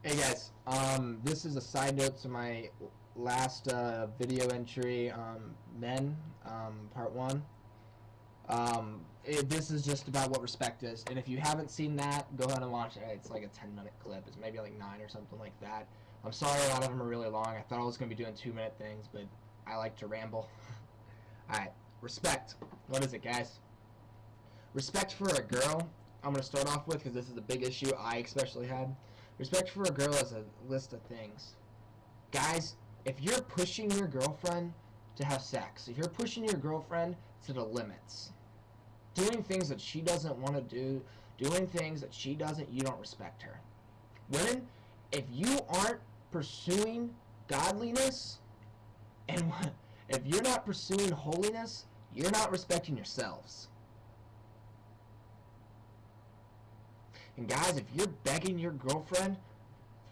Hey guys, this is a side note to my last video entry, Men, part one. This is just about what respect is, and if you haven't seen that, go ahead and watch it. It's like a 10-minute clip. It's maybe like 9 or something like that. I'm sorry a lot of them are really long. I thought I was going to be doing 2-minute things, but I like to ramble. Alright, respect. What is it, guys? Respect for a girl, I'm going to start off with because this is a big issue I especially had. Respect for a girl is a list of things. Guys, if you're pushing your girlfriend to have sex, if you're pushing your girlfriend to the limits, doing things that she doesn't want to do, doing things that she doesn't, you don't respect her. Women, if you aren't pursuing godliness, and if you're not pursuing holiness, you're not respecting yourselves. And guys, if you're begging your girlfriend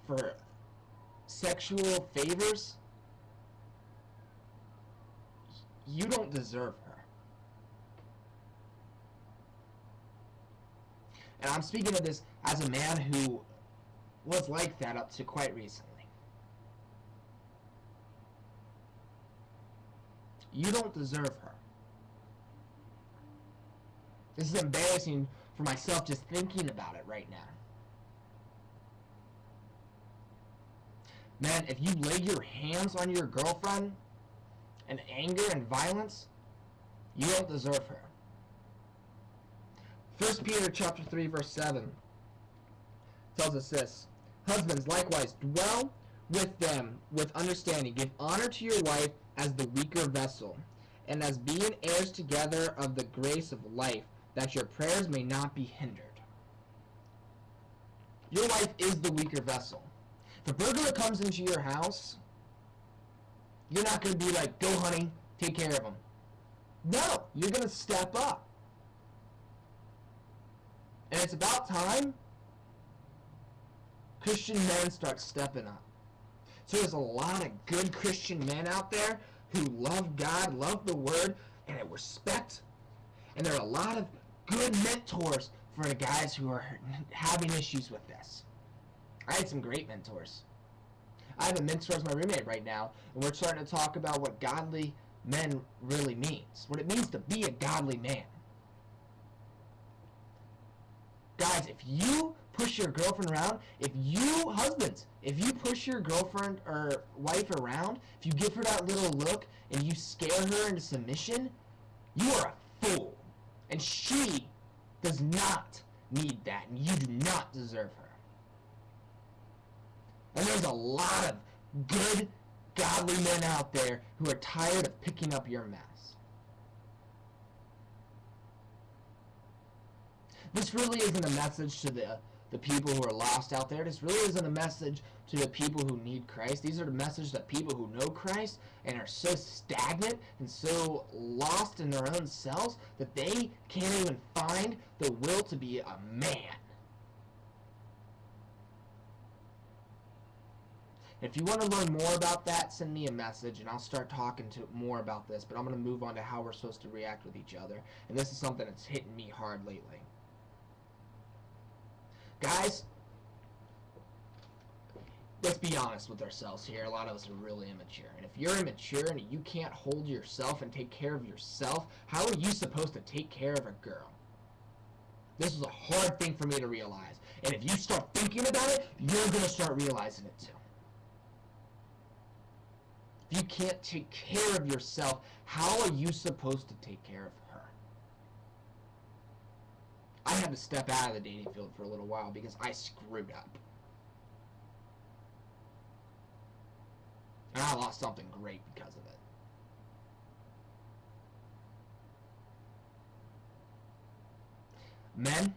for sexual favors, you don't deserve her. And I'm speaking of this as a man who was like that up to quite recently. You don't deserve her. This is embarrassing for myself just thinking about it right now. Man, if you lay your hands on your girlfriend in anger and violence, you don't deserve her. 1 Peter chapter 3, verse 7 tells us this. Husbands, likewise, dwell with them with understanding. Give honor to your wife as the weaker vessel, and as being heirs together of the grace of life, that your prayers may not be hindered. Your wife is the weaker vessel. If a burglar comes into your house, you're not going to be like, go honey, take care of him. No, you're going to step up. And it's about time Christian men start stepping up. So there's a lot of good Christian men out there who love God, love the Word, and respect. And there are a lot of good mentors for the guys who are having issues with this. I had some great mentors. I have a mentor as my roommate right now, and we're starting to talk about what godly men really means. What it means to be a godly man. Guys, if you push your girlfriend around, husbands, if you push your girlfriend or wife around, if you give her that little look and you scare her into submission, you are a fool. And she does not need that, and you do not deserve her. And there's a lot of good, godly men out there who are tired of picking up your mess. This really isn't a message to the people who are lost out there. This really isn't a message to the people who need Christ. These are the message to people who know Christ and are so stagnant and so lost in their own selves that they can't even find the will to be a man. If you want to learn more about that, send me a message and I'll start talking more about this. But I'm going to move on to how we're supposed to react with each other. And this is something that's hitting me hard lately. Guys, let's be honest with ourselves here. A lot of us are really immature. And if you're immature and you can't hold yourself and take care of yourself, how are you supposed to take care of a girl? This is a hard thing for me to realize. And if you start thinking about it, you're going to start realizing it too. If you can't take care of yourself, how are you supposed to take care of her? I had to step out of the dating field for a little while because I screwed up. And I lost something great because of it. Men,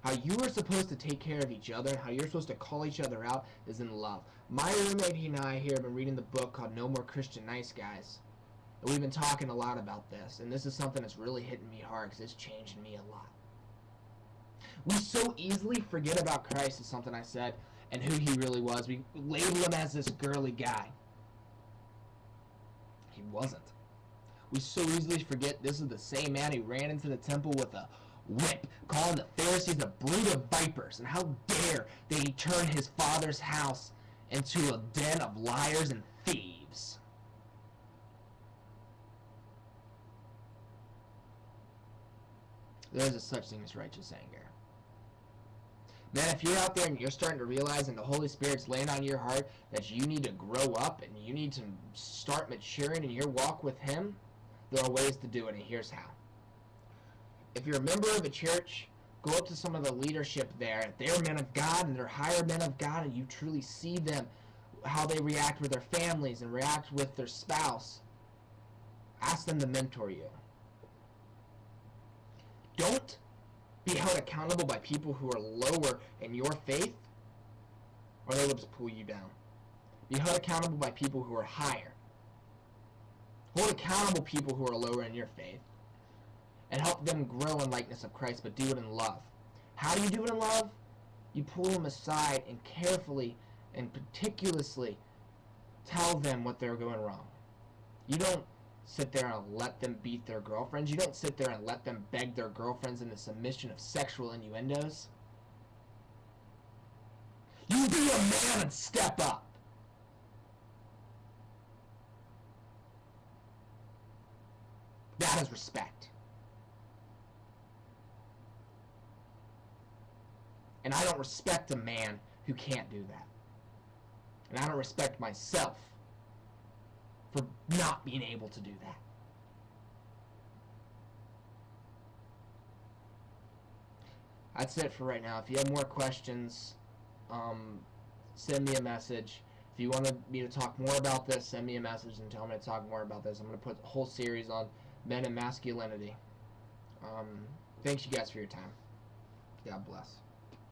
how you are supposed to take care of each other and how you're supposed to call each other out is in love. My roommate and I here have been reading the book called No More Christian Nice Guys. And we've been talking a lot about this. And this is something that's really hitting me hard because it's changed me a lot. We so easily forget about Christ, is something I said, and who he really was. We label him as this girly guy. He wasn't. We so easily forget this is the same man who ran into the temple with a whip, calling the Pharisees a brood of vipers, and how dare they turn his father's house into a den of liars and thieves. There is a such thing as righteous anger. Man, if you're out there and you're starting to realize and the Holy Spirit's laying on your heart that you need to grow up and you need to start maturing in your walk with Him, there are ways to do it, and here's how. If you're a member of a church, go up to some of the leadership there. If they're men of God and they're higher men of God and you truly see them, how they react with their families and react with their spouse, ask them to mentor you. Don't be held accountable by people who are lower in your faith, or they will just pull you down. Be held accountable by people who are higher. Hold accountable people who are lower in your faith, and help them grow in likeness of Christ, but do it in love. How do you do it in love? You pull them aside and carefully and meticulously tell them what they're going wrong. You don't sit there and let them beat their girlfriends. You don't sit there and let them beg their girlfriends into submission of sexual innuendos. You be a man and step up. That is respect. And I don't respect a man who can't do that. And I don't respect myself for not being able to do that. That's it for right now. If you have more questions, send me a message. If you want me to talk more about this, send me a message and tell me to talk more about this. I'm going to put a whole series on men and masculinity. Thanks you guys for your time. God bless.